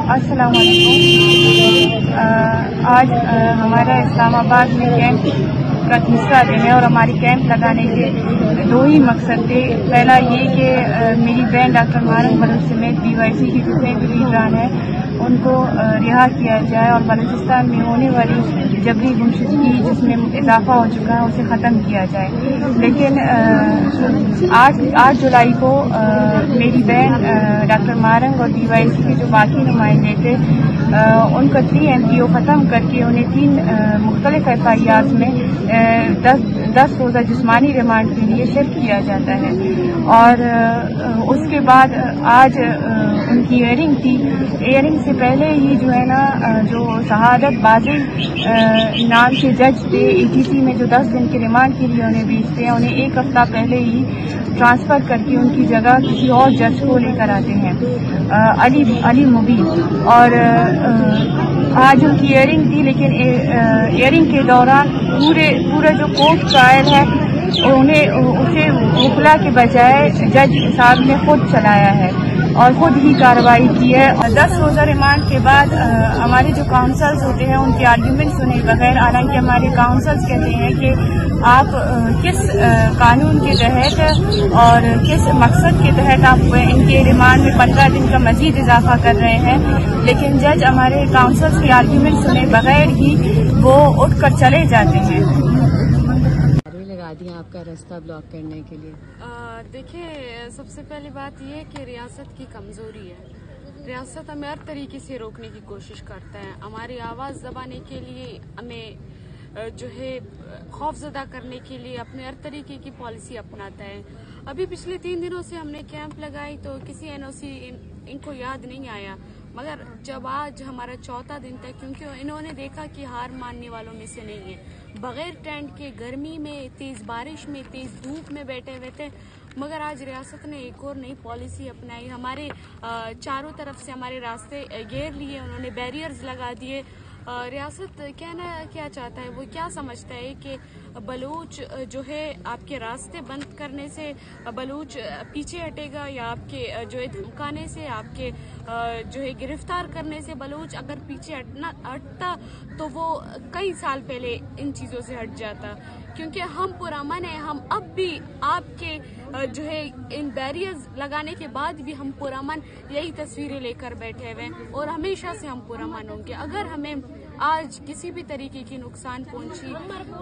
अस्सलाम वालेकुम। आज हमारा इस्लाम आबाद में कैंप का तीसरा दिन है और हमारी कैंप लगाने के दो ही मकसद थे। पहला ये कि मेरी बहन डॉक्टर मारंग बलूच समेत BYC के जितने भी लीडरान हैं उनको रिहा किया जाए और बलूचिस्तान में होने वाली जबरी गुमशुदगी जिसमें इजाफा हो चुका है उसे ख़त्म किया जाए। लेकिन 8 जुलाई को मेरी बहन डॉक्टर मारंग और BYC के जो बाकी नुमाइंदे थे उनका 3 MPO ख़त्म करके उन्हें 3 मुख्तलिफ FIRs में 10 रोज़ा जिस्मानी रिमांड के लिए शिफ्ट किया जाता है। और उसके बाद आज उनकी हियरिंग थी। हियरिंग से पहले ही जो है ना जो शहादत बाजिल नाम के जज थे ATC में जो 10 दिन के रिमांड के लिए उन्हें भेजते हैं, उन्हें 1 हफ्ता पहले ही ट्रांसफ़र करके उनकी जगह किसी और जज को लेकर आते हैं, अली मुबीन। और आज उनकी हियरिंग थी, लेकिन हियरिंग के दौरान पूरा जो कोर्ट ट्रायल है उसे वकला के बजाय जज साहब ने खुद चलाया है और खुद ही कार्रवाई की है। 10 रोज़ा रिमांड के बाद हमारे जो काउंसल्स होते हैं उनके आर्ग्यूमेंट सुने बगैर, हालांकि हमारे काउंसल्स कहते हैं कि आप किस कानून के तहत और किस मकसद के तहत आप इनके रिमांड में 15 दिन का मजीद इजाफा कर रहे हैं, लेकिन जज हमारे काउंसल्स के आर्ग्यूमेंट सुने बगैर ही वो उठकर चले जाते हैं। लगा दिया आपका रास्ता ब्लॉक करने के लिए? देखिए, सबसे पहली बात ये कि रियासत की कमजोरी है। रियासत हमें हर तरीके से रोकने की कोशिश करता है, हमारी आवाज़ दबाने के लिए, हमें जो है खौफजदा करने के लिए अपने हर तरीके की पॉलिसी अपनाता है। अभी पिछले 3 दिनों से हमने कैंप लगाई तो किसी NOC इनको याद नहीं आया, मगर जब आज हमारा 4था दिन था, क्योंकि इन्होंने देखा कि हार मानने वालों में से नहीं है, बगैर टेंट के गर्मी में, तेज बारिश में, तेज धूप में बैठे हुए थे। मगर आज रियासत ने एक और नई पॉलिसी अपनाई, हमारे चारों तरफ से हमारे रास्ते घेर लिए, उन्होंने बैरियर्स लगा दिए। रियासत कहना क्या चाहता है, वो क्या समझता है कि बलूच जो है आपके रास्ते बंद करने से बलूच पीछे हटेगा, या आपके जो है धमकाने से, आपके जो है गिरफ्तार करने से बलूच अगर पीछे हटता तो वो कई साल पहले इन चीज़ों से हट जाता। क्योंकि हम पुरअमन हैं, हम अब भी आपके जो है इन बैरियर्स लगाने के बाद भी हम पुरअमन यही तस्वीरें लेकर बैठे हुए हैं और हमेशा से हम पुरअमन होंगे। अगर हमें आज किसी भी तरीके की नुकसान पहुंची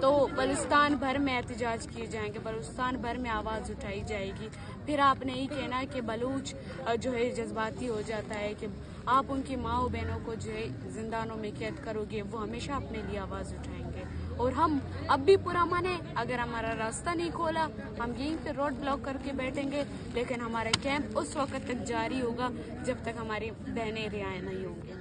तो बलूचिस्तान भर में एहतजाज किए जाएंगे, बलूचिस्तान भर में आवाज़ उठाई जाएगी। फिर आप नहीं कहना कि बलूच जो है जज्बाती हो जाता है, कि आप उनकी माँ बहनों को जो है जिंदानों में कैद करोगे, वो हमेशा अपने लिए आवाज़ उठाएंगे। और हम अब भी पुरअमन है, अगर हमारा रास्ता नहीं खोला हम यहीं पे रोड ब्लॉक करके बैठेंगे, लेकिन हमारा कैंप उस वक्त तक जारी होगा जब तक हमारी बहनें रिहा नहीं होंगी।